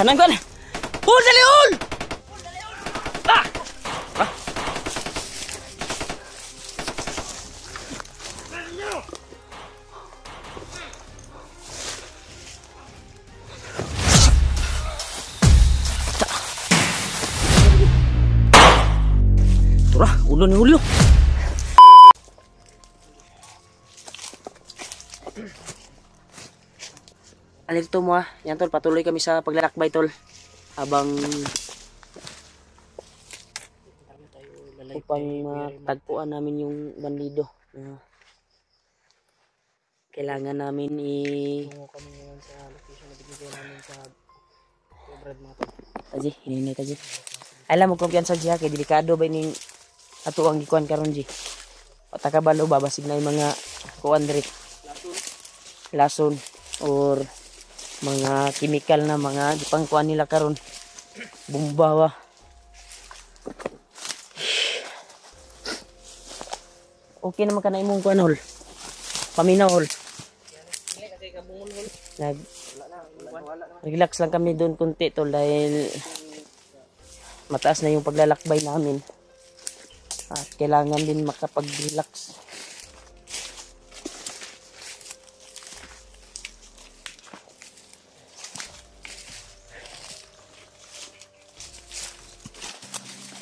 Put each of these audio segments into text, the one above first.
Kanang kan. Hul dali hul. Ah. Ah. Turah, ulo ni Julio. Alito mo yan tol, patuloy kami sa paglalakbay tol. Habang upang matagpuan namin yung bandido na kailangan namin kami ngayon sa location na binigay namin sa Brad mga tol. Taji, hinihintay taji. Alam mo kumpiyansa siya kay delikado ba ning ato ang gikuan karon ji. Pata ka balo babasig na yung mga kuan diri. Lason or mga chemical na mga gipangkuan nila karon. Bumbawa. Okay naman ka na imong kuan hol. Paminaw hol. Relax lang kami doon kunti tol dahil mataas na yung paglalakbay namin. At kailangan din makapag-relax.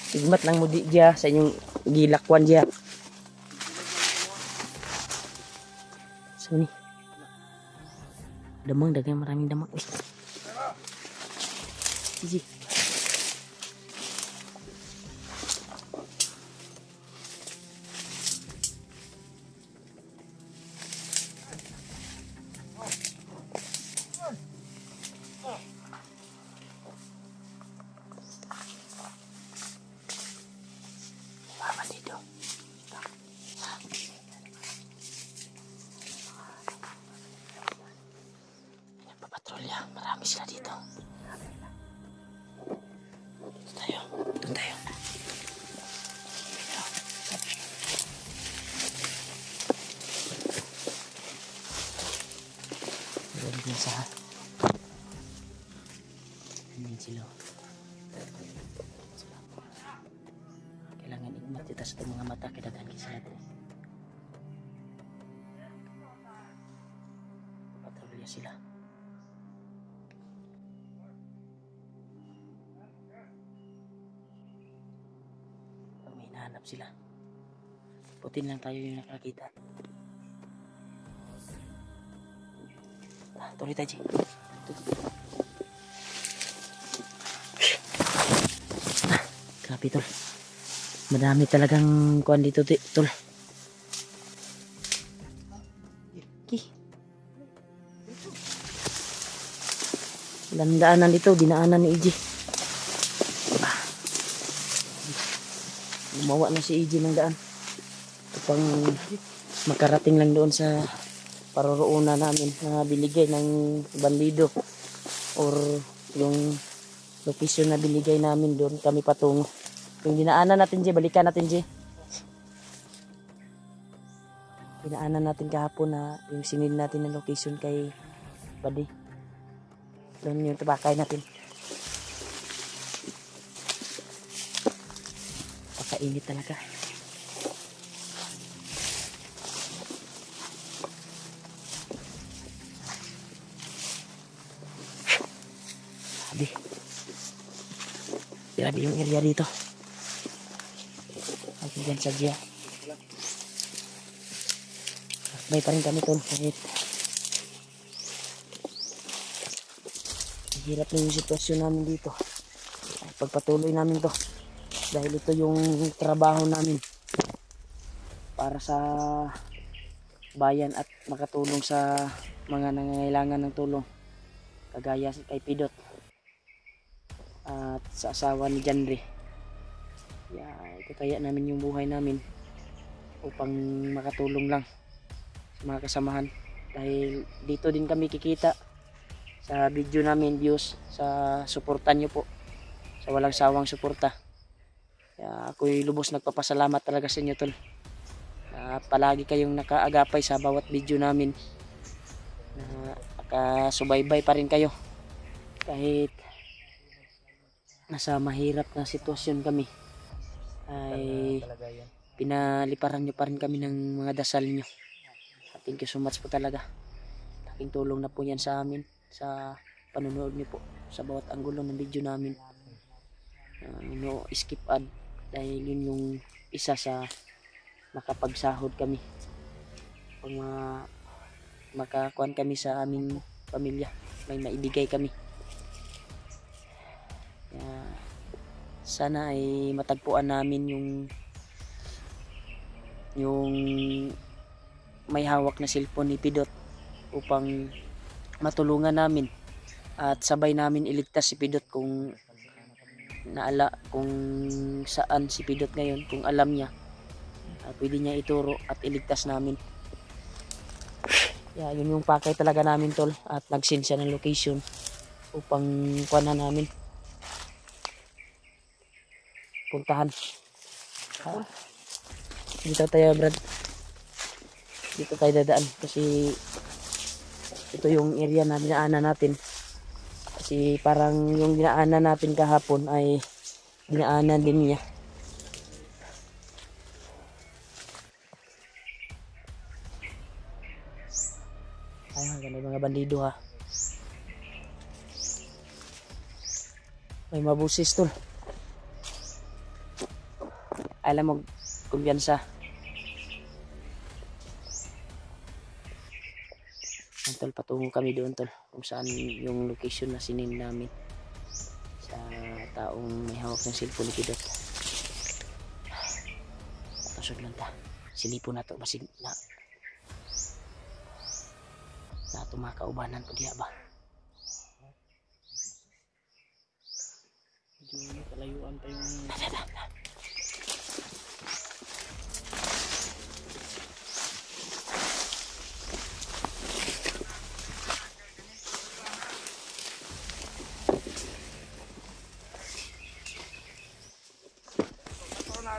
Sigmat lang mo di dya sa inyong gilakwan dya. So ni. Damang dagang maraming damang. Easy. Patrolya, marami sila dito. Doon tayo. Meron din sa ayan sila. Kailangan igmat kita sa mga mata kailangan sila dito. Patrolya sila. Hanap sila. Putin lang tayo yung nakakita. Tuloy tayo, G. Grabe, tol. Madami talagang kuhan dito, tol. Okay. Landaanan dito, dinaanan ni EJ. Gumawa na si EJ ng daan upang makarating lang doon sa paroroonan namin na binigay ng bandido or yung location na binigay namin doon kami patungo. Yung dinaanan natin J, balikan natin J. Dinaanan natin kahapon na yung sinil natin ng location kay Buddy. Doon yung tabakay natin. Init talaga. Grabe yung area dito. Ay, dyan sa Gia. May pa rin kami tol. Kahit hirap na yung sitwasyon namin dito. Ay, pagpatuloy namin to. Dahil ito yung trabaho namin para sa bayan at makatulong sa mga nangangailangan ng tulong kagaya kay Pidot at sa asawa ni Janre. Ito kaya namin yung buhay namin upang makatulong lang sa mga kasamahan dahil dito din kami kikita sa video namin, views sa suportan nyo po, sa walang sawang suporta. Ako'y lubos nagpapasalamat talaga sa inyo tol. Palagi kayong nakaagapay sa bawat video namin. Nakasubaybay pa rin kayo. Kahit nasa mahirap na sitwasyon kami ay pinaliparan nyo pa rin kami ng mga dasal nyo. Thank you so much po talaga. Laking tulong na po yan sa amin sa panonood nyo po sa bawat anggulo ng video namin. No skip ad dahil yun yung isa sa makapagsahod kami pag makakuan kami sa aming pamilya, may maibigay kami. Sana ay matagpuan namin yung may hawak na cellphone ni Pidot upang matulungan namin at sabay namin iligtas si Pidot kung saan si Pidot ngayon, kung alam niya pwede niya ituro at iligtas namin. Yun yung pakay talaga namin tol, at nag-send siya ng location upang kuhanan namin puntahan. Dito tayo Brad, dito tayo dadaan kasi ito yung area na dinaanan natin, kasi parang yung dinaanan natin kahapon ay dinaanan din niya. Ay, ganda mga bandido ha. May mabusis tol. Alam mo, kumpiyansa. Tol, patungo kami doon tol, kung saan yung location na sinin namin sa taong may hawak ng cellphone ni Pidot. Pasod lang ta, silipo na to basig na tumakaubanan ko diya ba. Medyo kalayuan pa yung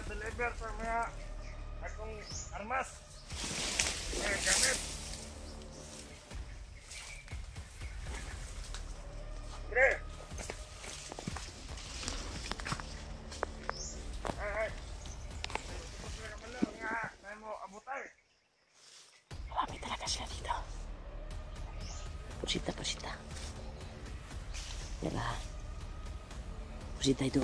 deliver sa mga akong armas gamit. Pre ay nga mo abutay. Marami talaga sila dito. Pusita yala, pusita ito.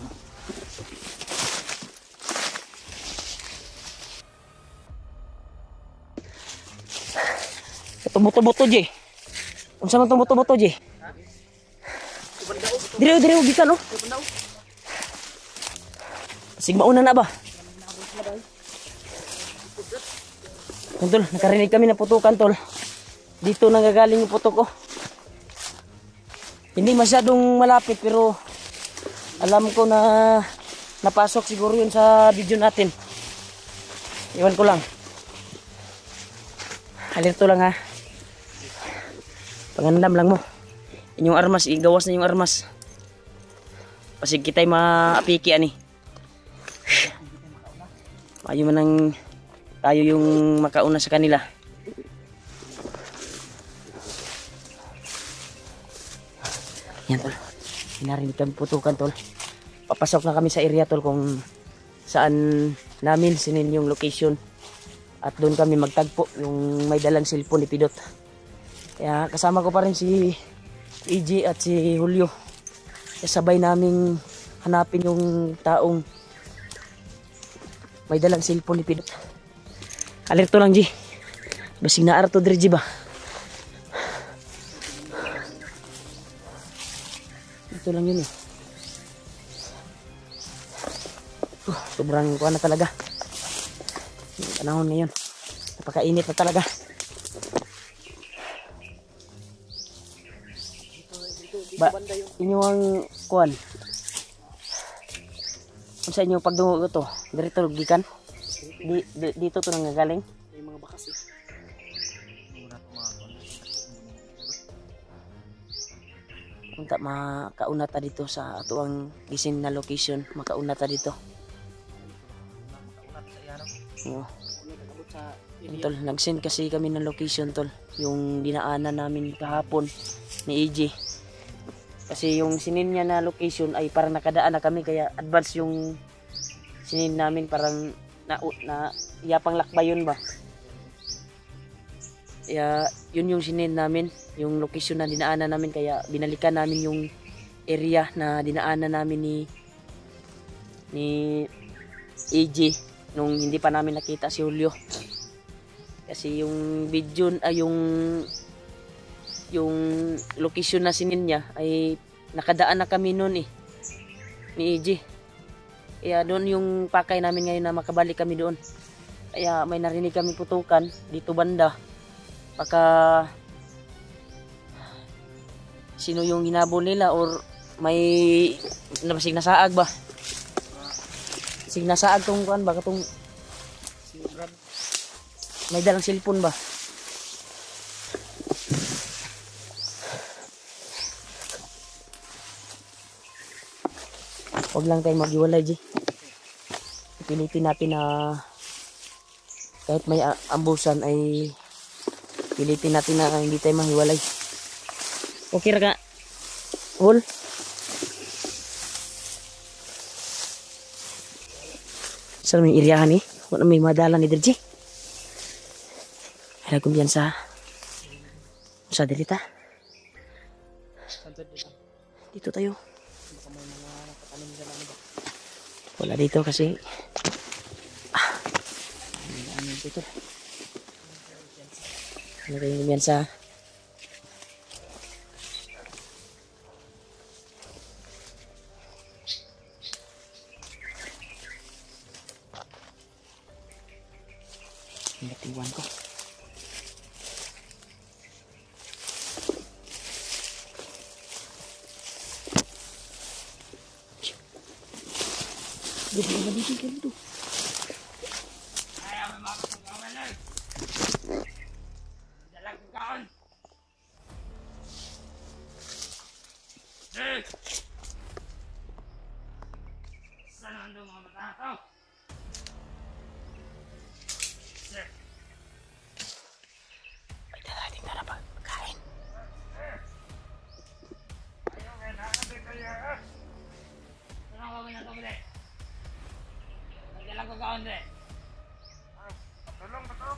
Tumuto-buto je. Unsa man tumuto-buto je? Dire gikan oh. Sig mauna na ba? Tol, nakarinig kami na putukan tol. Dito nanggagaling yung putok ko. Hindi masyadong malapit pero alam ko na napasok siguro yun sa video natin. Iwan ko lang. Alerto lang ha. Pangandam lang mo. Inyong armas, igawas na yung armas. Pasig kita'y maapiki ani. Ayaw man ang tayo yung makauna sa kanila. Yan tol. Hinarinig kami putukan tol. Papasok na kami sa area tol kung saan namin sinin yung location. At doon kami magtagpo yung may dalang cellphone ni Pidot. Kaya kasama ko pa rin si EJ at si Julio. Kaya sabay naming hanapin yung taong may dalang cellphone ni Pidot. Alerto lang G. Basing na arto dire G ba. Ito lang yun eh. Sobrang kuha na talaga. Yung panahon ngayon. Napakainit na talaga. Ba, inyo ang kuhan. Kung sa inyo pagdungo ko to, dito gikan. Dito to nanggagaling. May mga bakas eh. Unta makauna ta dito sa atuang gisin na location, makauna ta dito. Oo. Tol, nag-send kasi kami ng location tol, yung dinaanan namin kahapon ni EJ. Kasi yung sinin niya na location ay parang nakadaan na kami kaya advance yung sinin namin parang na yapang lakbay yun ba. Kaya yun yung sinin namin, yung location na dinaanan namin kaya binalikan namin yung area na dinaanan namin ni AJ nung hindi pa namin nakita si Julio. Kasi yung video ay yung location na sinin niya ay nakadaan na kami noon ni AJ. Kaya doon yung pakay namin ngayon na makabalik kami doon. Kaya may narinig kami putukan dito banda. Baka sino yung hinabol nila or may signasaag ba? Signasaag tong kuan baka tong may dalang cellphone ba? Huwag lang tayong maghiwalay, G. Pilitin natin na kahit may ambusan ay pilitin natin na hindi tayo mahiwalay. Okay ra ka? Hul? Saan may iriyahan wala may madala ni Dirji. Ay kumpiyansa. Sa delita. Dito tayo. Wala dito kasi ano dito. Ano kayong kumpiyansa? Natiwan ko. Dito na dito ganito. Ay, ang mga pagkawan ay. Dalag ko kaon. Eh. Saan ang mga mata ko? May darating na pagkain. Ayaw kaya nakabig kayo ah. Ano ko na ito muli? Nagdalang ko kaon din. Tulong ba to?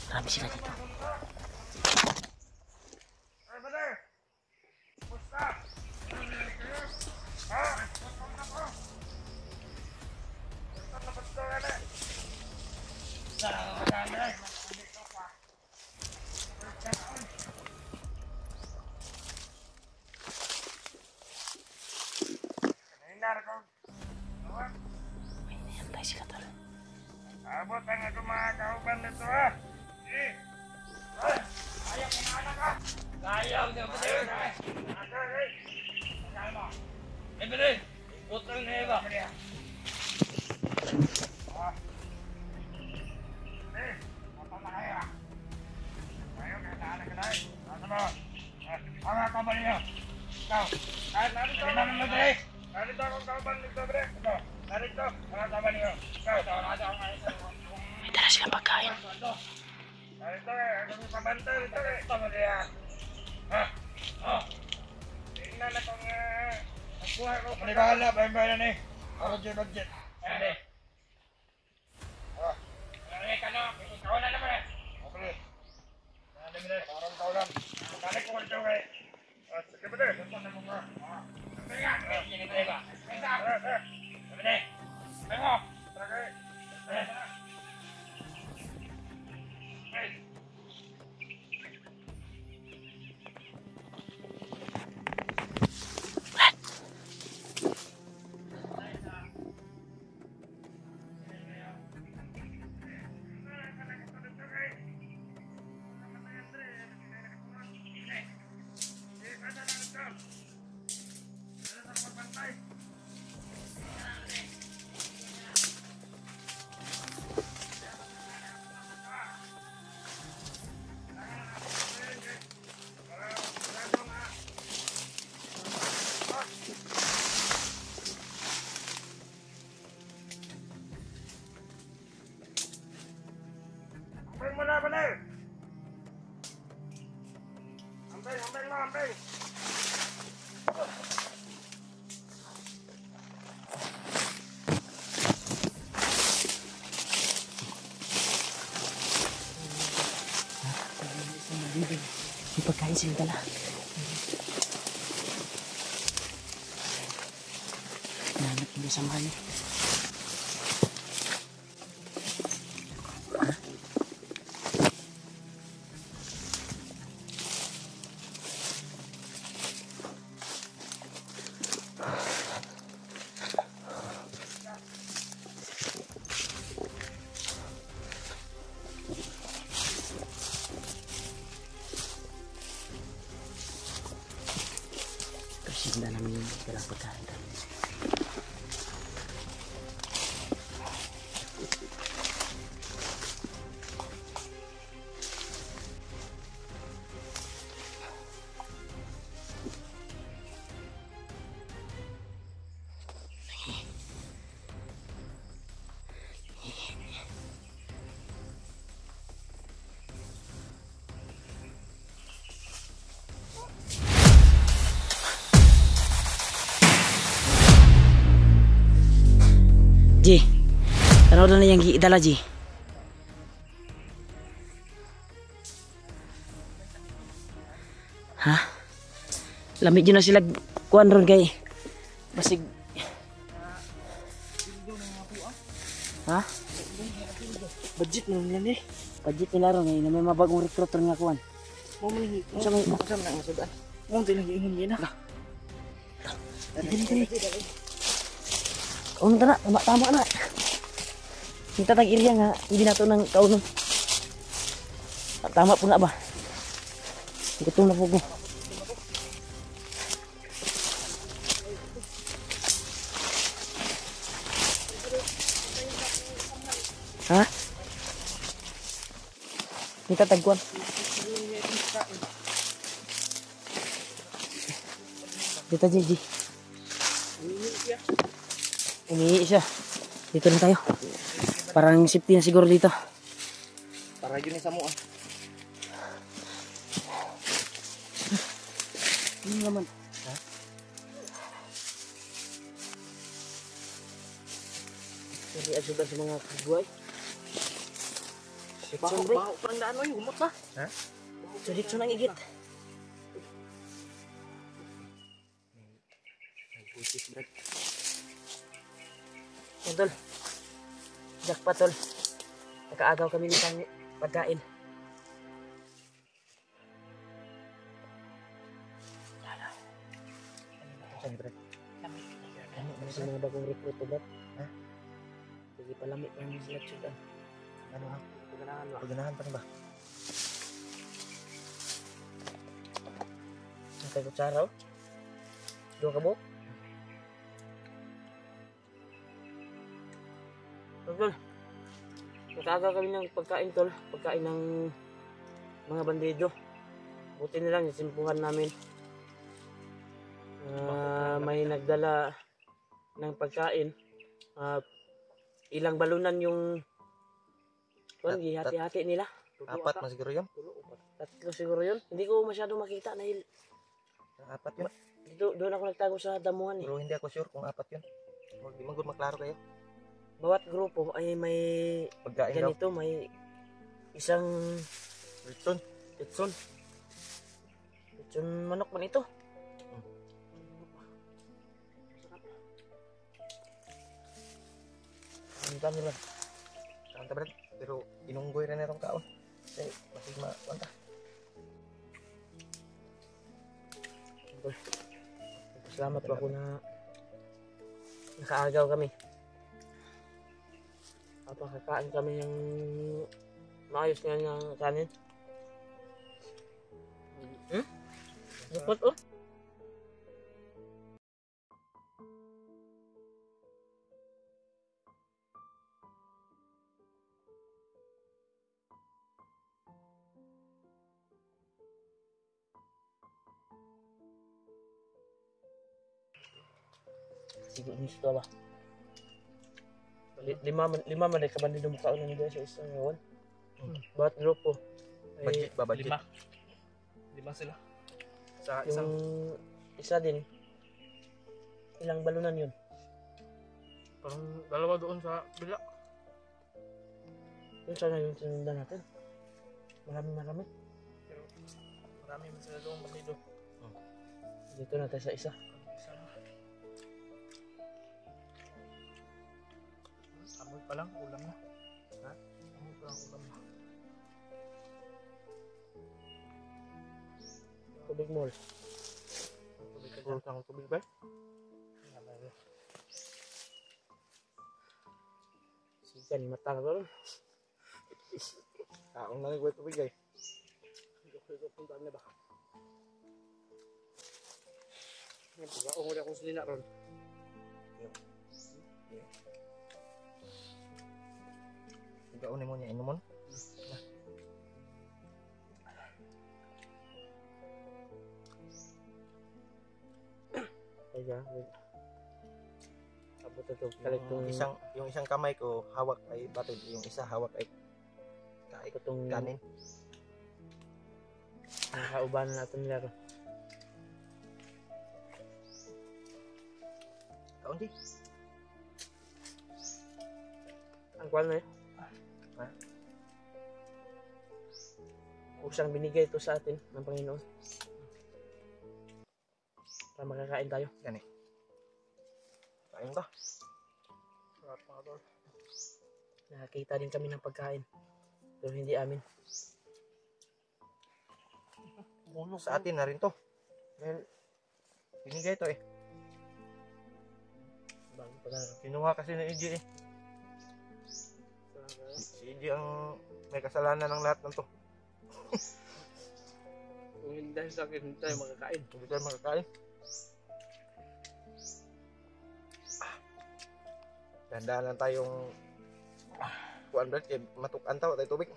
Marami sila dito. Ay, brother! Pusta! Ha? Pusta na po! Pusta na pusta ka na! Saan ako magkaan din? Kanahinar ko. Awan, May nihantay sila tol. abot ang ako mga kauban nito ha! Eh! Ay! Ayaw kinaana ka! Ayaw niya po din. Aga, eh! Saan mo? Eh, pwede. Utang na iba. Ah! Eh! Mata na kayo ah! Ayaw kinaana ka na eh! Nasa mo? Ang mga kauban niyo! Ikaw! Kahit narito Hindi ako! naman madali. Narito akong kauban nito bre! Ito! Narito! Mga kauban niyo! Ikaw! May dala silang pagkain. Narito eh! Ano may pabantay rito eh! Ito mo diya! Ha? Oh! Tingnan na kung nagbuhay ko! Manibahala, bayan-bayan na eh. Budget. Hindi! Ah! Ano ka no? Ikaw na naman eh. Okay! Ano mo na? Parang kaulan! Balik ko ito eh! Sige ba din? Ito na mo nga! Sige nga. Hindi na iba. Basta. Tara! Pwede. Pwede mo. Tara kayo! pagkain sila dala. Nanap nila samahan niya. Sinda namin yung dalang pagkain kami. Ji, tanaw na yung giidala, Ji. Ha? Lamig yun na sila kuhan ron kay basig. Ha? Budget mo nila eh. Budget nila ron eh. Na may mabagong recruit ron nga kuhan. Mo man ni. Sa may Kasama na ang sudan. Mo din lang iingon yan na. dali. Kauno na, tama na. Kita tag iriya nga, hindi na ito ng kauno. Tama po na ba? Gutom na po ko. Ha? Kita tagkuan. Dito, Gigi. Umihi siya. Dito lang tayo. Parang safety na siguro dito. Para yun sa mo ah. Ano naman? Ha? Dari asuda sa mga kagway. Baho parang daan mo yung humot ba? Ha? So dito nang igit. Pusis brad. Tol. Jackpot tol. Nakaagaw kami ng pagkain. Saan brad? Ano sa mga bagong recruit brad? Ha? Sige palamit lang yung sila tsudan. Ano ha? Paganahan ba? Paganahan pa ba? Ang kay kutsara oh. Doon ka mo? Tol, nakaagaw kami ng pagkain tol, pagkain ng mga bandido. Buti na lang, simpuhan namin. May nagdala ng pagkain. Ilang balunan yung hati-hati nila. Apat na siguro yun? Tatlo siguro yun. Hindi ko masyado makita dahil Apat yun? doon ako nagtago sa damuhan eh. Pero hindi ako sure kung apat yun. Di man good maklaro kayo. Bawat grupo ay may Pagkain daw. ganito, may isang Ritson. litson manok man ito. Ang dami lang. Kanta brad. Pero inunggoy rin itong kaon. Kasi masig makwanta. Salamat po ako na nakaagaw kami. Kakain kami ng maayos nga ng kanin. Lupot oh. Siguro nito ba? Lima man ay kabandido mo kaon ng sa isang ngayon. Bawat grupo. Budget ba? Budget? Lima sila. Sa isang... Yung isa din, ilang balunan yun? Parang dalawa doon sa bila. Yun sana yung sinundan natin. Marami. marami man sila doon bandido. Dito na tayo sa isa. Isa na. Amoy pa lang, ulam na. Ha? Amoy pa lang, ulam na. Tubig mo. Tubig ka Puro dyan. kang tubig ba? Sige, lima tang ko. Kaong na nagway tubig ay. Higop punta na ba? Yan, pag-aong ulit akong silina ron. Gaunin mo niya inumon. Kaya, abot na ito. Kalit Yung isang kamay ko hawak ay batid, yung isa hawak ay itong kanin. nakaubanan natin nila ron. Kaunti. Ang kwal na yun. Usang binigay ito sa atin ng Panginoon. Para makakain tayo. Gani. Kain ba? Sarap mga tol. Nakakita din kami ng pagkain. Pero hindi amin. Sa atin na rin to. Dahil binigay to eh. Bago pa na. Kinuha kasi ng EJ eh. Si EJ ang may kasalanan ng lahat ng to. Kung hindi dahil sa akin, hindi tayo makakain. Hindi tayo makakain. Dahan-dahan lang tayong kuan Brad, kaya matukan tayo tayo tubig.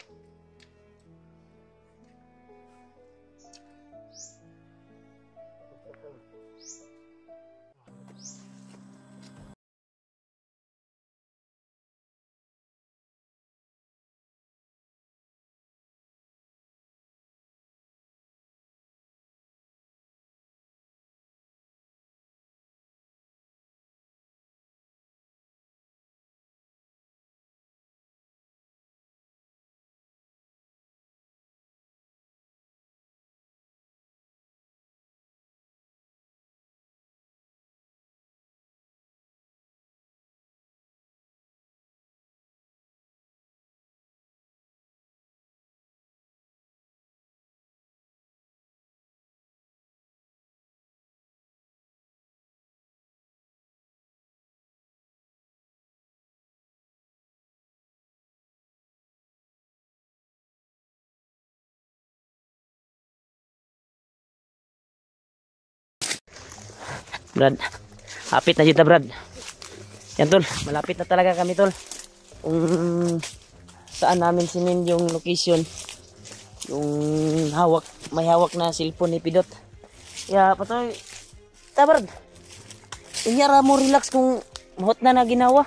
Brad, hapit na dito Brad. Yan tol, malapit na talaga kami tol. Kung saan namin sinin yung location. Yung hawak, may hawak na cellphone ni Pidot. Ya, patoy. Ta Brad. Inyara mo relax kung mahot na ginawa.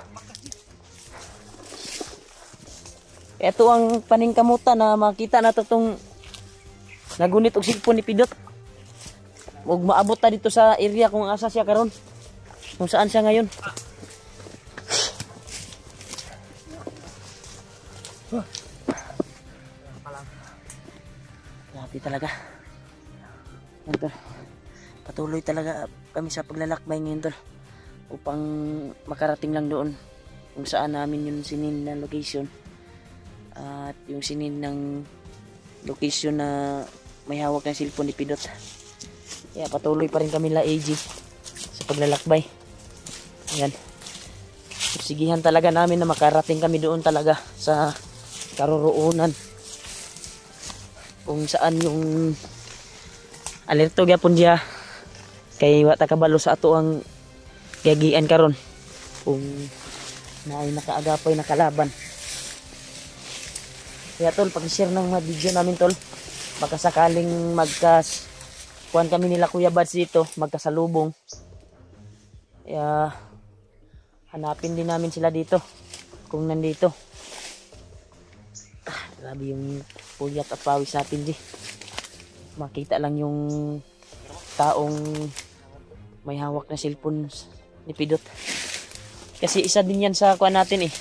Ito ang paningkamutan na makita na itong nagunit og cellphone ni Pidot. Huwag maabot na dito sa area kung asa siya karon. Kung saan siya ngayon. Grabe talaga. Yan tol. Patuloy talaga kami sa paglalakbay ngayon tol. Upang makarating lang doon. Kung saan namin yung sinin na location. At yung sinin ng location na may hawak ng cellphone ni Pidot. Kaya patuloy pa rin kami la AG sa paglalakbay. Ayan. Sigihan talaga namin na makarating kami doon talaga sa karoroonan. Kung saan yung alerto gyapon diya kay wata kabalo sa ato ang gagian karon. Kung naay nakaagapay na kalaban. Kaya tol, pag-share ng mga video namin tol. Baka sakaling kuhan kami nila Kuya Bads dito, magkasalubong. Kaya hanapin din namin sila dito kung nandito. Grabe yung puyat at pawis natin di. Makita lang yung taong may hawak na cellphone ni Pidot. Kasi isa din yan sa kuhan natin eh.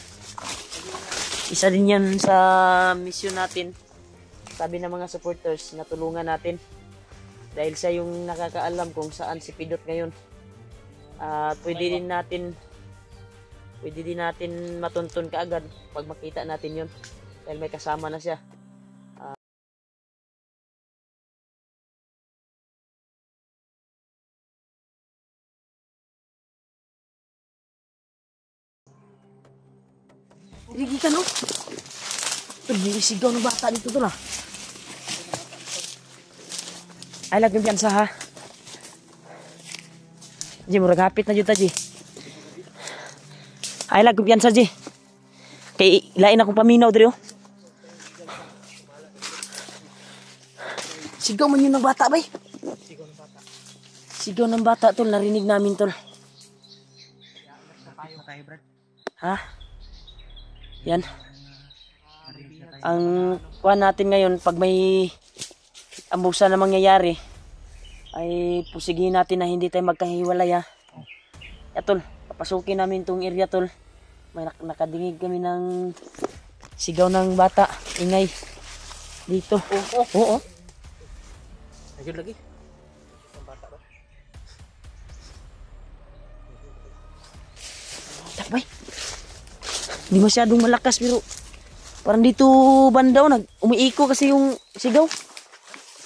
Isa din yan sa mission natin. Sabi ng mga supporters na tulungan natin Dahil siya yung nakakaalam kung saan si Pidot ngayon. At pwede din natin matuntun kaagad pag makita natin yun. Dahil may kasama na siya. Rigi ka no? Tol, may sigaw ng bata dito tol ah. Ay, lagyan piyansa ha. Ji, murag hapit na juta, Ji. Ay, lagyan piyansa, Ji. Kay lain akong paminaw, Dre, oh. Sigaw man yun ng bata, bay. Sigaw ng bata, tol. Narinig namin, tol. Ha? Yan. Ang kuha natin ngayon, pag may ambusa na mangyayari, ay pusigin natin na hindi tayo magkahiwalay ha. Ya tol, papasukin namin tong area tol. May nakadingig kami ng sigaw ng bata, ingay dito. Oo. Ayun lagi. Ang bata ba? Takbay. Hindi masyadong malakas pero parang dito banda umiiko kasi yung sigaw.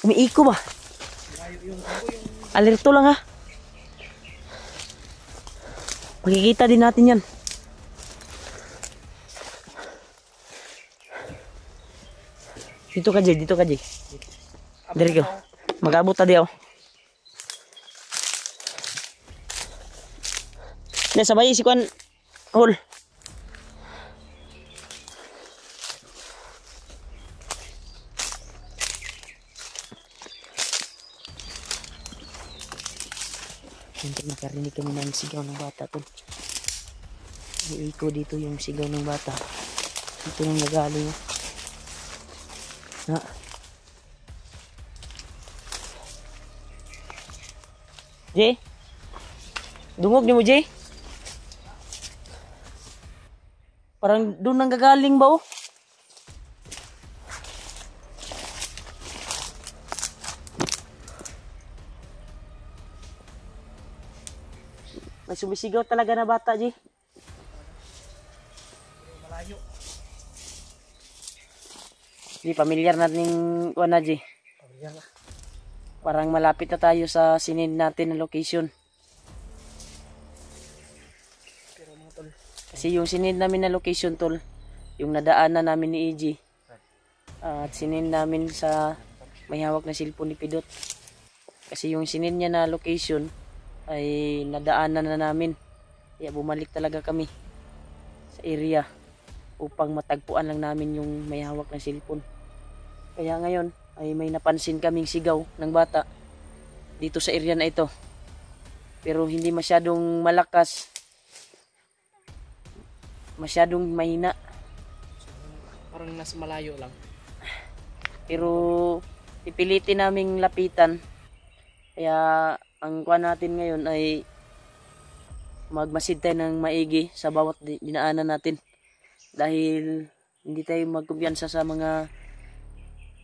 Umiiko ba? Alerto lang ha. Makikita din natin yan. Dito ka, Jay. Dito ka, Jay. Dari ko. Mag-abot tadi ako. Sabay si Kwan. Hol. Siyempre nakarinig kami ng sigaw ng bata tol. Iiko dito yung sigaw ng bata. Dito nang nagaling. Ha? Jay? Dungog niyo mo, Jay? Parang doon nang gagaling ba oh? May sumisigaw talaga na bata, Ji. Malayo. Di, pamilyar natin yung Ji. Pamilyar na. Parang malapit na tayo sa sinend natin na location. Kasi yung sinend namin na location, tol, yung nadaanan namin ni EG. At sinend namin sa may hawak na cellphone ni Pidot. Kasi yung sinend niya na location ay nadaanan na namin. Kaya bumalik talaga kami sa area upang matagpuan lang namin yung may hawak na cellphone. Kaya ngayon ay may napansin kaming sigaw ng bata dito sa area na ito. Pero hindi masyadong malakas. Masyadong mahina. Parang nasa malayo lang. Pero pipilitin naming lapitan. Kaya ang kuha natin ngayon ay magmasid tayo ng maigi sa bawat dinaanan natin. Dahil hindi tayo magkumpiyansa sa mga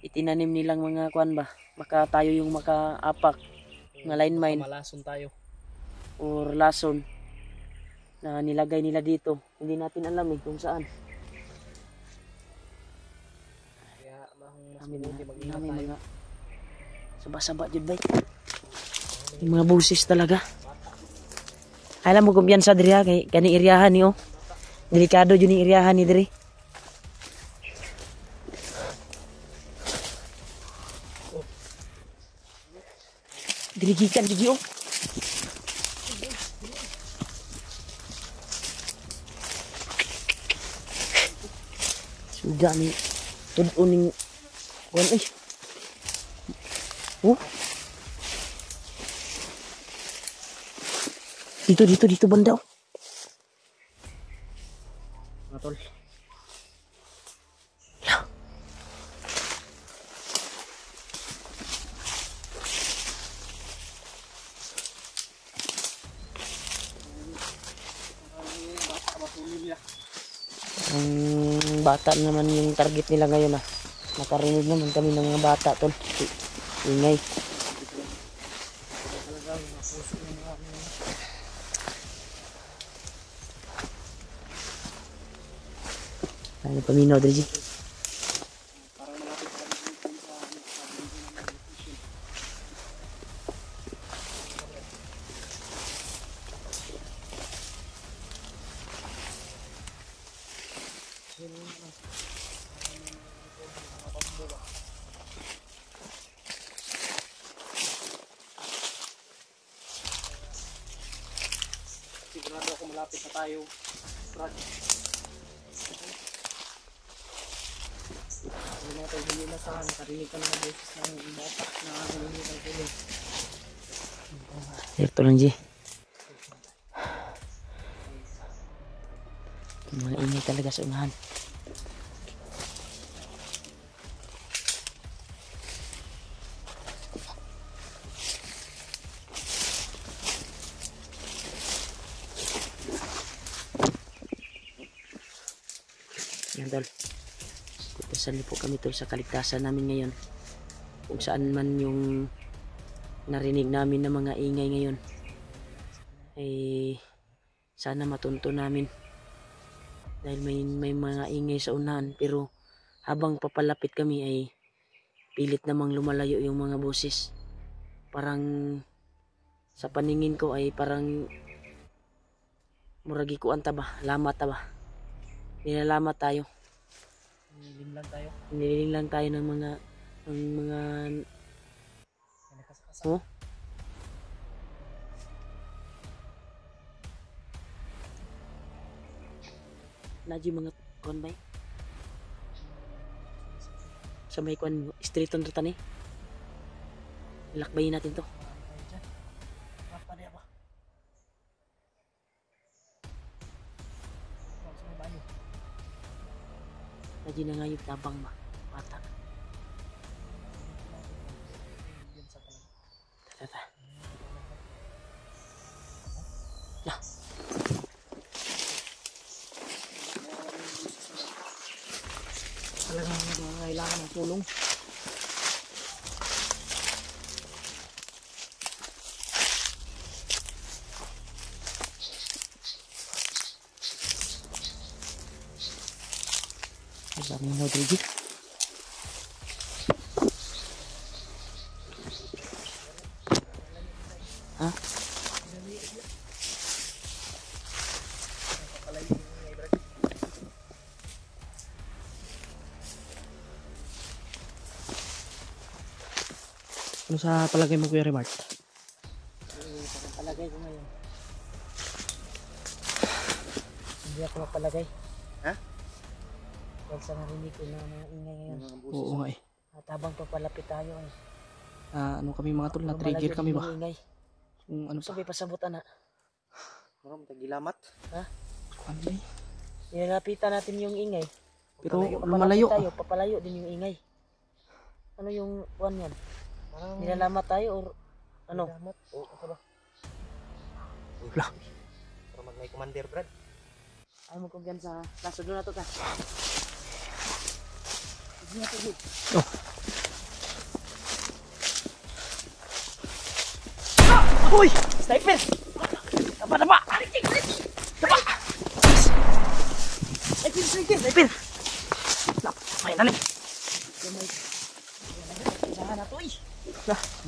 itinanim nilang mga kuan ba. Baka tayo yung makaapak ng line mine. Malason tayo. Or lason na nilagay nila dito. Hindi natin alam kung saan. Kaya mas mabuti mag-ingat tayo. Saba-saba dyan ba? Yung mga busis talaga. Alam mo kumpiyansa diri ha. Kay kani iriyahan ni oh. Delikado dyan yung iriyahan ni diri. Dirigikan dyan oh. Sudah ni tudon ning kuan ay. Oh. Dito banda oh. Matol. Lah. Ang bata naman yung target nila ngayon ah. Nakarinig naman kami ng mga bata tol. Ingay. Ano paminaw, Driji? Sigurado ako malapit na tayo. Brad. Hindi na tayo hindi na saan. Nakarinig ka na ng boses ng bata na hindi tayo tulong. Ito lang, Ji. Mga ingay talaga sa unahan. Yan, tol. Pasali po kami, tol, sa kaligtasan namin ngayon. Kung saan man yung narinig namin na mga ingay ngayon, ay sana matunto namin. Dahil may mga ingay sa unahan, pero habang papalapit kami ay pilit namang lumalayo yung mga boses. Parang sa paningin ko ay parang muragi ko anta ba, lamat ta ba. Nilalamat tayo. Nilim lang tayo. Nililing lang tayo ng mga Nakasakasa. oh? Nadyo mga kuan ba? Sa may kuan street on rutan eh. Lakbayin natin to. Mapa niya ba? Sa may bayo. Nadyo na nga yung tabang ba? Bata. Yan sa talang. Tata. Talagang kailangan ng tulong. Ang dami mo, Driji. Ha? Ano sa palagay mo, Kuya Remart? Parang palagay ko ngayon. Hindi ako mapalagay. Ha? Dahil sa narinig ko na mga ingay ngayon. Oo nga eh. At habang papalapit tayo ay Ano kami mga tol, na-trigger lumalayo kami din ba? yung ingay. Kung ano pa. Sabi pasabot na. Maram tagilamat. Ha? Ano ba eh? Nilalapitan natin yung ingay. Pero Papalapit lumalayo. tayo, papalayo din yung ingay. Ano yung one yan? Nilalamat tayo or ano? Nilamat. Oo, ako ba? Wala. Para mag may commander, Brad. Ay mo kung yan sa kaso doon na to ta. Sige na to, Gid. Uy! Sniper! Tapa! Tapa! Sniper! Sniper! Sniper! May nalim! Isahan na to eh.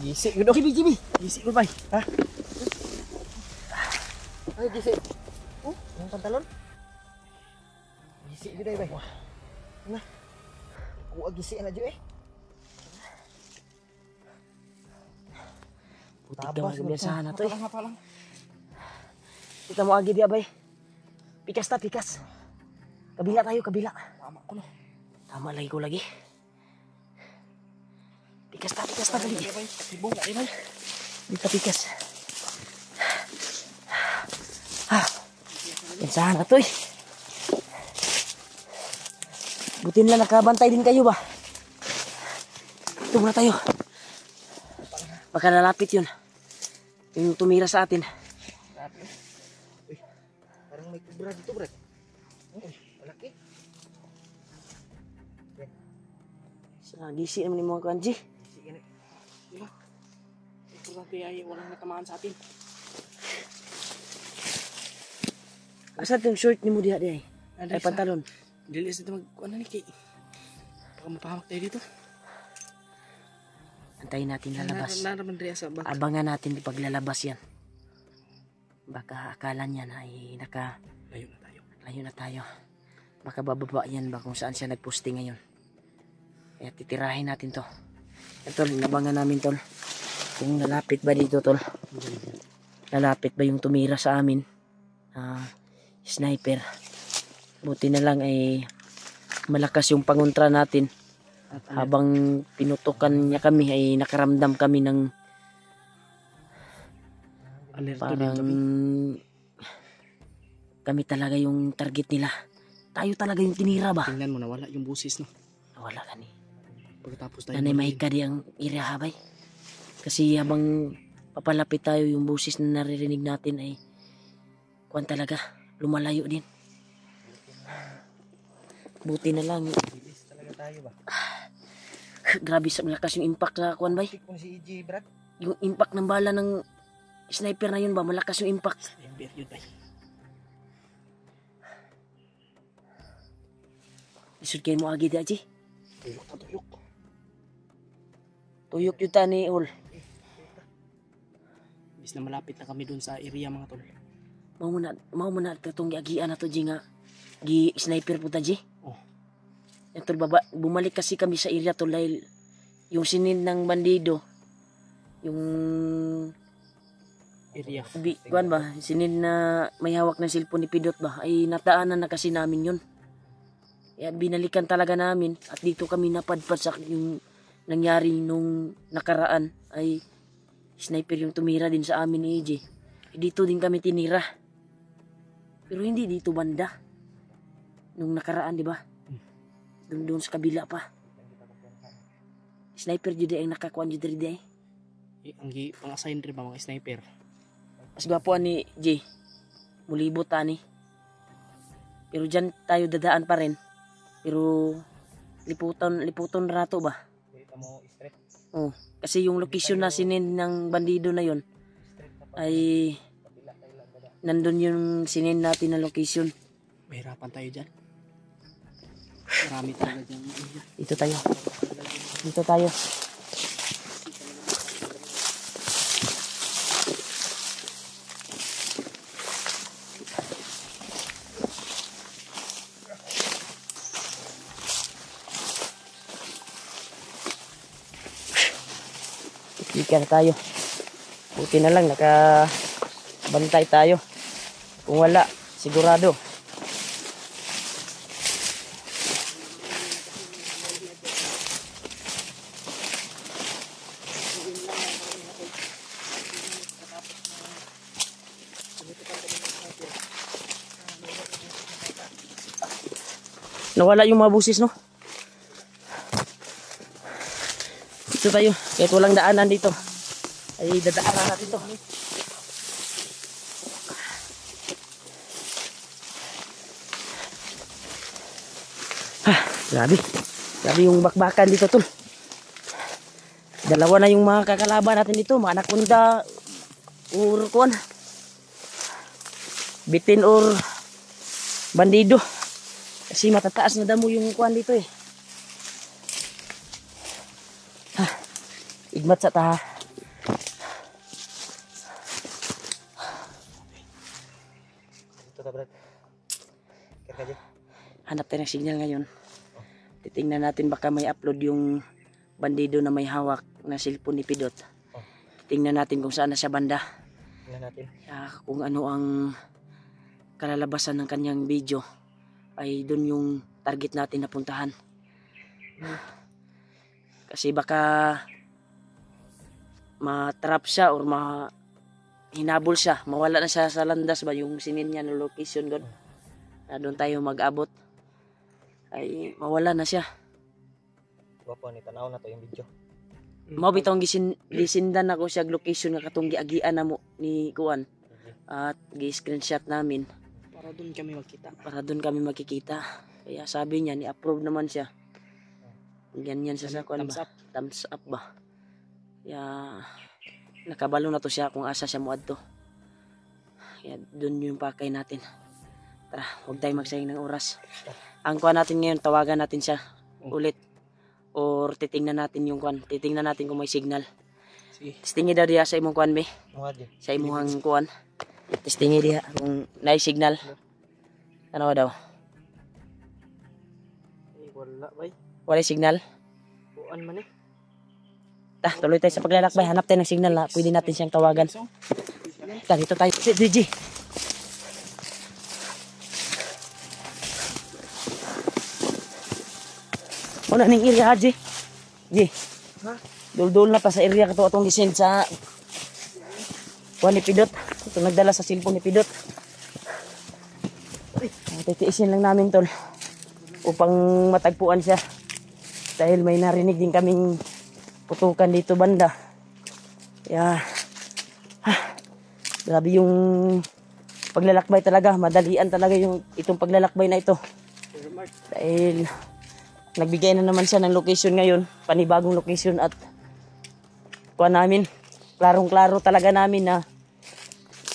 Gisi ko do. Jibi! Gisi ko ba? Ha? Ay, gisi. Oh, yung pantalon? Gisi ko day, bay. Na. Kuha gisi na dyo eh. Putik ka magbiasahan na to eh. Hapa lang. Kita mo agi di abay. Pikas ta, pikas. Kabila tayo, kabila. Tama ko no. Tama lagi ko lagi. Pikas ta dali. Sibong na bay. Dito pikas. Ha. Piasahan na to eh. Buti na nakabantay din kayo ba? Ito muna tayo. Baka lalapit yun. Yung tumira sa atin. Uy, parang may kubra dito, Brad. Uy, malaki. Sa gisi naman yung mga kanji. Gisi yan eh. Diba? Importante ay walang natamaan sa atin. Asa itong short ni mo diha diha eh? Ay pantalon. Dili sa mag ano ni kay. Baka mapahamak tayo dito. Antayin natin lalabas. Naraman rin sa bak. Abangan natin yung paglalabas yan. Baka akala niya na ay Layo na tayo. layo na tayo. Baka bababa yan ba kung saan siya nagposting ngayon. Kaya titirahin natin to. Tol, inabangan namin tol. Kung lalapit ba dito tol. Lalapit ba yung tumira sa amin. Sniper. Buti na lang ay malakas yung pangontra natin. Habang pinutukan niya kami ay nakaramdam kami ng Alerto din parang kami. kami talaga yung target nila. Tayo talaga yung tinira ba? Tingnan mo nawala yung busis no. Wala ka ni. Pagkatapos tayo. Nanay mahika di ang area habay. Kasi habang papalapit tayo yung busis na naririnig natin ay kuwan talaga. Lumalayo din. Buti na lang. Bilis talaga tayo ba? Grabe sa malakas yung impact sa kuwan bay. Tik mo si EJ, Brad. Yung impact ng bala ng sniper na yun ba? Malakas yung impact. Sniper yun bay. Isod kayo mo agi di aji. Tuyok na tuyok. Tuyok yun ta ni Ol. Bis na malapit na kami dun sa area mga tol. Mau mo na itong giagian na to Ji nga. Gi sniper po ta Ji. Oh. Ito bumalik kasi kami sa area to dahil yung sinin ng bandido. Yung Area. kuan ba? Sinin na may hawak ng cellphone ni Pidot ba? Ay nataanan na kasi namin yun. Kaya binalikan talaga namin at dito kami napadpad sa yung nangyari nung nakaraan ay sniper yung tumira din sa amin ni AJ. Dito din kami tinira. Pero hindi dito banda. Nung nakaraan, di ba? Doon sa kabila pa. Sniper jud ang nakakuan jud diri. Ang pang-assign rin ba mga sniper? Mas gwapo ni J. Mulibot ani. Pero dyan tayo dadaan pa rin. Pero liputon rato ba? Dito mo straight. Oh, kasi yung location na sinin ng bandido na yon ay nandun yung sinin natin na location. Mahirapan tayo dyan. Marami talaga dyan. Dito tayo. Dito tayo. Ikan tayo. Buti na lang nakabantay tayo. Kung wala, sigurado. Nawala yung mga busis, no? Dito tayo. Kahit walang daanan dito. Ay, dadaanan natin to. Grabe. Grabe yung bakbakan dito, tol. Dalawa na yung mga kakalaban natin dito. Mga anaconda or kuwan. Bitin or bandido. Kasi matataas na damo yung kuwan dito eh. Igmat sa taha. Dito ka, Brad. Kaya ka dyan. Hanap tayo ng signal ngayon. Titingnan natin baka may upload yung bandido na may hawak na cellphone ni Pidot. Titingnan natin kung saan na siya banda. Tingnan natin. Kung ano ang kalalabasan ng kanyang video ay doon yung target natin na puntahan. Kasi baka matrap siya or hinabol siya, mawala na siya sa landas ba yung sinin niya no location doon. Na doon tayo mag-abot. Ay mawala na siya. Gwapo ni tanaw na to yung video. Mao bitong gisindan ako siya location nga katong giagian na mo ni Kuan. At gi-screenshot namin Para doon kami magkita. para doon kami makikita. Kaya sabi niya ni-approve naman siya. Ganyan siya sa Kuan Thumbs ba? up. Thumbs up ba? Kaya nakabalo na to siya kung asa siya moadto. Kaya doon yung pakay natin. Tara, huwag tayong magsayang ng oras. Ang kuha natin ngayon, tawagan natin siya ulit. Or titingnan natin yung kuhan. Titingnan natin kung may signal. Sige. Testingi daw diya sa imong kuhan, be. Mga di. Sa imong kuhan. Testingi diya kung may signal. Ano daw? Wala bay. Wala signal? Buan man eh. Tuloy tayo sa paglalakbay. Hanap tayo ng signal na pwede natin siyang tawagan. Dito tayo. DJ. Una ning area, Haji. Ji. Ha? Dul-dul na pa sa area kato atong gisend sa kuha ni Pidot. Ito nagdala sa cellphone ni Pidot. Titiisin lang namin tol upang matagpuan siya. Dahil may narinig din kaming putukan dito banda. Yeah. Grabe yung paglalakbay talaga. Madalian talaga yung itong paglalakbay na ito. Dahil nagbigay na naman siya ng location ngayon, panibagong location at kuha namin, klarong-klaro talaga namin na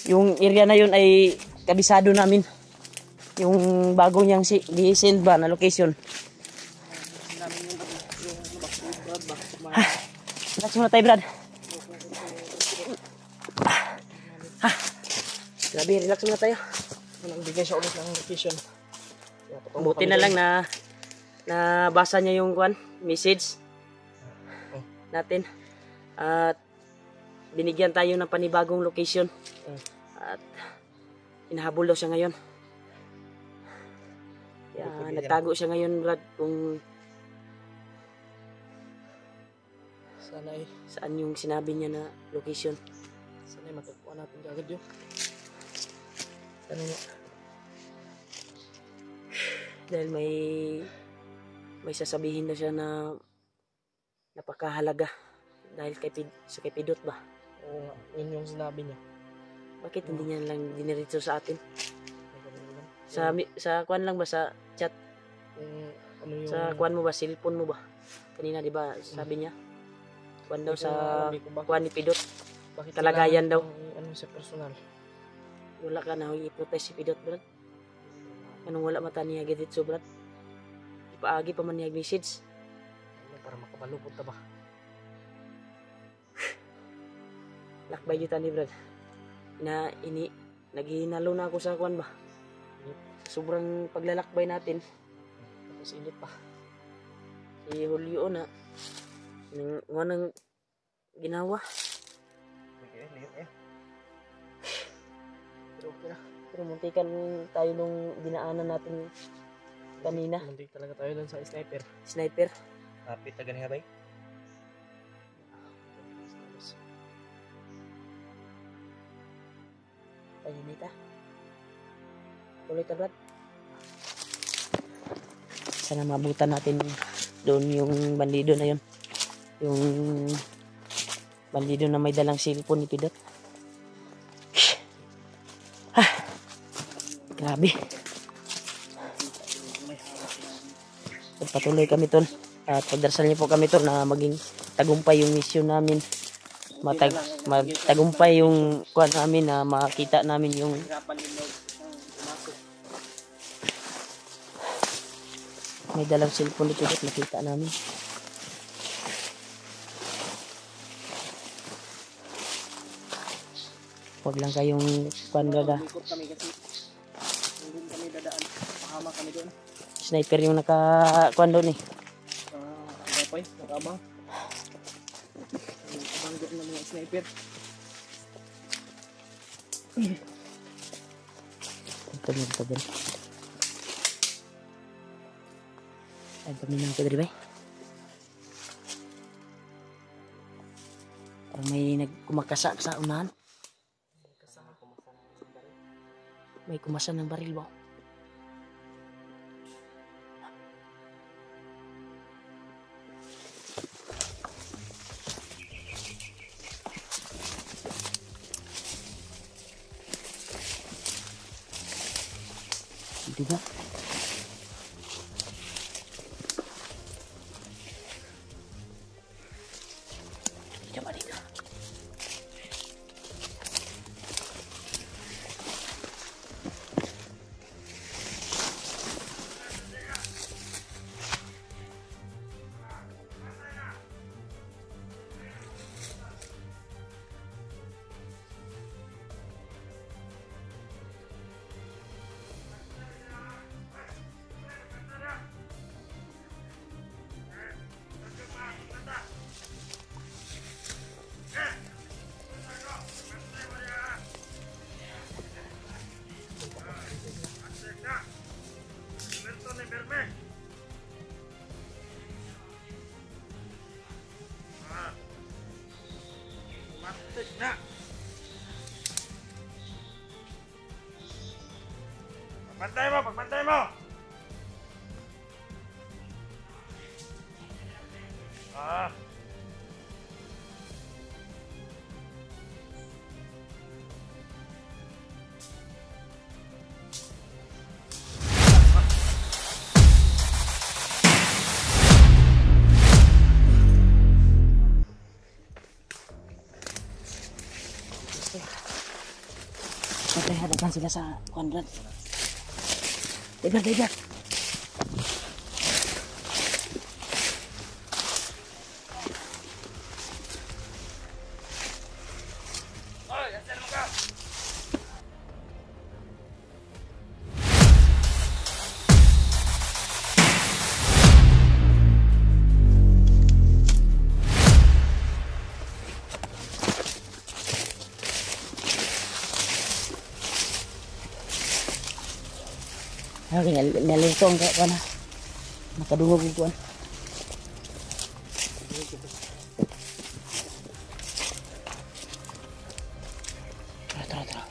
yung area na yun ay kabisado namin. Yung bago niyang i-send ba na location. Relax muna tayo, Brad. Grabe, relax muna tayo. Nagbigay siya ulit ng location. Buti na lang na nabasa niya yung message natin at binigyan tayo ng panibagong location at hinahabol daw siya ngayon. Nagtago siya ngayon, Brad, kung saan yung sinabi niya na location. Sana matagpuan natin agad yun. Sana niya. Dahil may sasabihin na siya na napakahalaga dahil kay Pidot ba? Oo, yun yung sinabi niya. Bakit hindi niya lang diniritso sa atin? Sa kuan lang ba, sa chat? Ano yung... Sa kuan mo ba, cellphone mo ba? Kanina di ba sabi niya? Kuan daw sa kuan ni Pidot. Bakit kalagayan daw. Ano sa personal? Wala ka na i-protest si Pidot, Brad. Anong wala mata niya gititso, Brad? Ipaagi pa man niya message. Para makabalupod ta ba? Lakbay yuta ni Brad. Naghihinalo na ako sa kuan ba? Sobrang paglalakbay natin. Tapos init pa. Si Julio na nang ginawa. Pero okay na. Pero muntikan tayo nung dinaanan natin kanina. Muntik talaga tayo dun sa sniper. Sniper. Kapit na ganiha bay? Ayun ita. Tuloy ta, Brad. Sana mabutan natin doon yung bandido na yun. Yung bandido na may dalang cellphone ni Pidot. Grabe. Patuloy kami tol. At pagdarasal niyo po kami tol na maging tagumpay yung mission namin. Magtagumpay yung kuha namin na makita namin yung may dalang cellphone dito at nakita namin. Huwag lang kayong pandaga. Ikot kami kasi doon kami dadaan. Pahama kami doon. Sniper yung naka-kuan doon eh. Agapay, nakabang. Abang doon ng mga sniper. Ito din, ito din. Ay, paminaw ko dali ba? Parang may nagkumakasa sa unahan. May kumasa ng baril ba? Hindi ba? Coba dito. pirme. Ah. Matik na. Pagbantay mo, pagbantay mo. Ah. Siyempre, hadapan sila sa Conrad. Diba, diba? Oy, asan mo ka? Okay, nalito ang kuwan na. Nakadungog yung kuwan. Tara, tara, tara.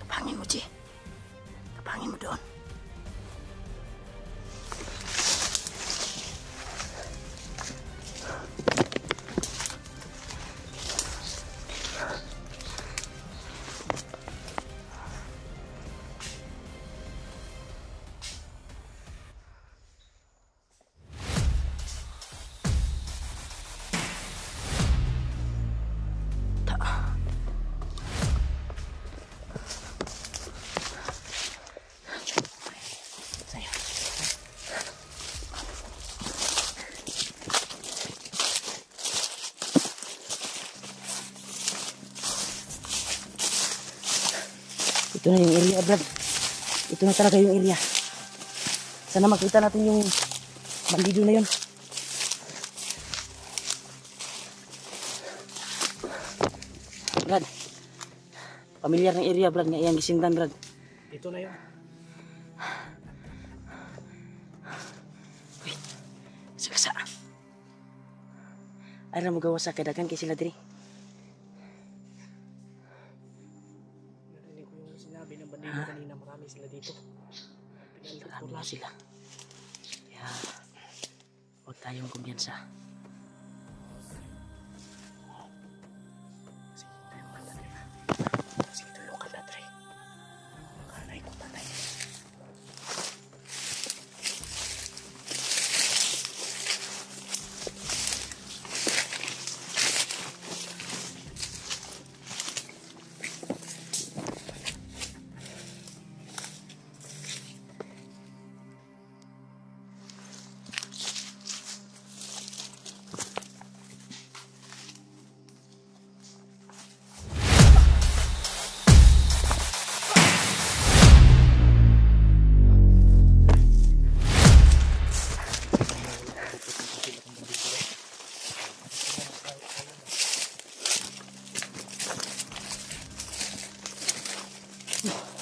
Kapangin mo, Chi. Kapangin mo doon. Sayang. Ito na yung area, Brad. Ito na talaga yung area. Sana makita natin yung bandido na yun. Brad, pamilyar ng area, Brad, nga iyang gisindan, Brad. Dito na yun. Wait, sagasa. Ay, mo gawa sa kadagan kay sila diri. Narinig ko yung sinabi ng bandido kanina, marami sila dito. Marami na sila. Kaya, huwag tayong kumpiyansa. Sige, tayong kanta, diba? Sige, tulong ka na, Dre. Kanay ko, tatay.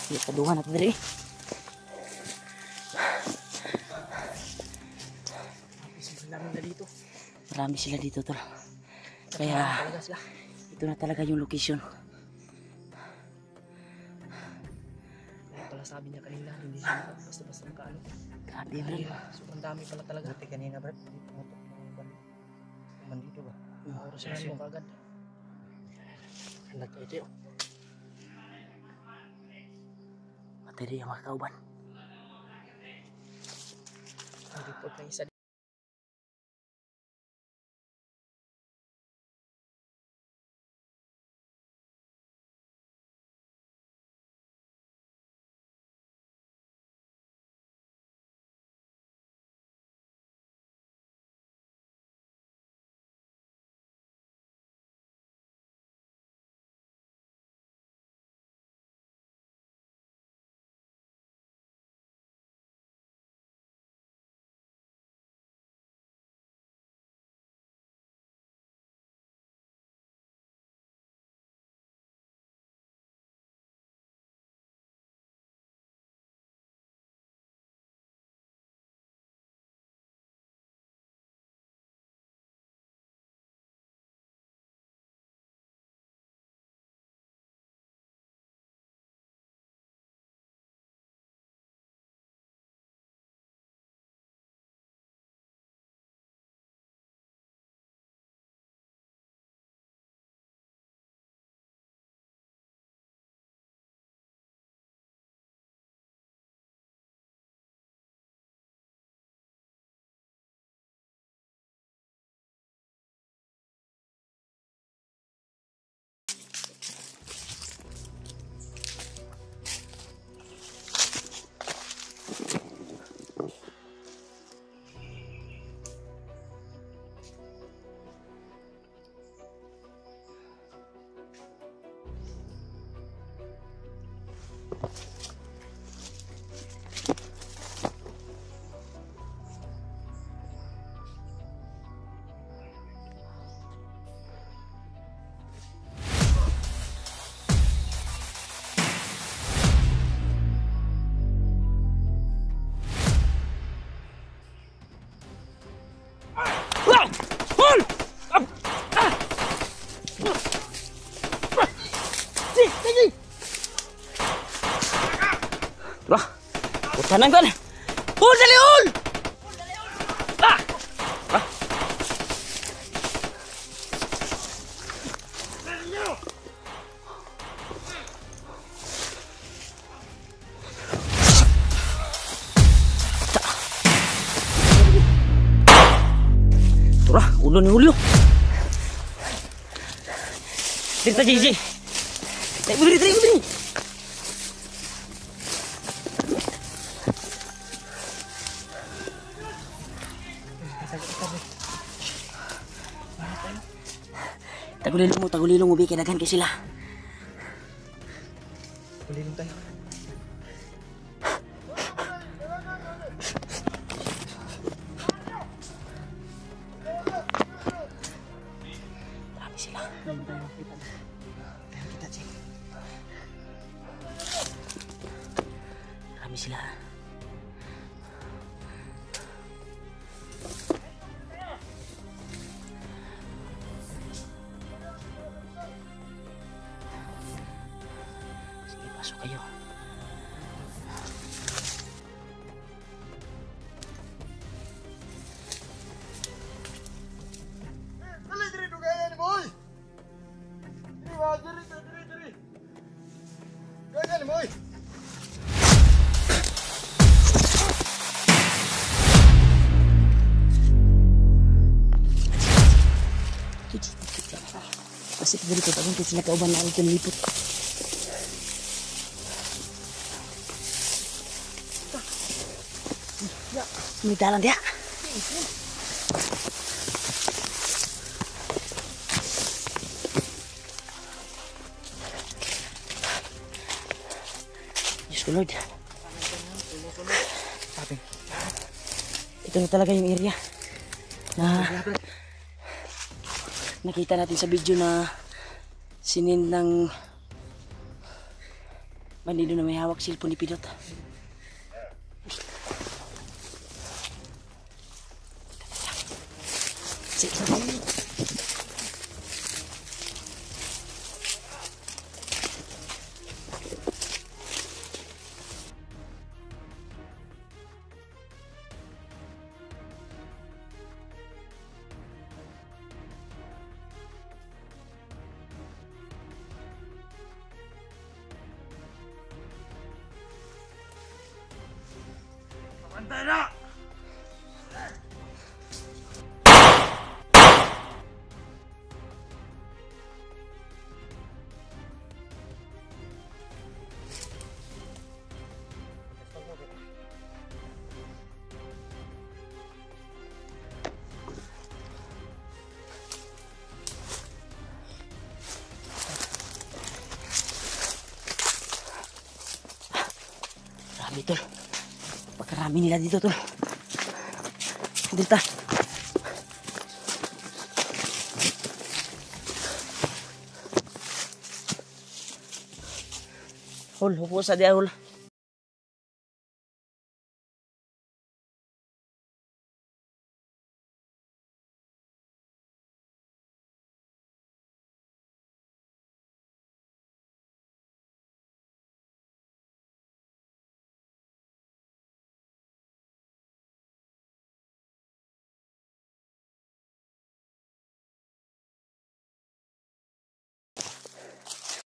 Sige, kadungan natin diri. Marami na dito. Marami sila dito, tol. Kaya, Talaga sila. ito na talaga yung location. Kaya pala sabi niya kanina, hindi siya basta-basta makaano. Grabe, Brad. Sobrang dami pala talaga. Buti kanina, Brad. Tumutok ng bandito ba? Orasyonan mo kagad. Anak ito. Materi ang mga kauban. Report ng isa Tara. Putanan ko na. Hul, dali, hul! Ah! Ah! Tara, ulo ni Julio. Dito, Gigi. Tayo mo dito. Tagulilong mo, kinagan kay sila. Kulilong tayo. Marami sila. Tayo kita, Jake. Marami sila. Sige, pasok kayo. Dali, diri, dugayan ni boy. Diri, ba, diri. Dugayan ni boy. Kasi dito, tapos kasi nakauban na ang lipot. May dalan dia. Diyos ko Lord. Sabi. Ito na talaga yung area na nakita natin sa video na sinin ng bandido na may hawak cellphone ni Pidot. Pabantay na! Marami tol. Pagkarami nila dito tol. Dito. Hul, hupo sa dia hul.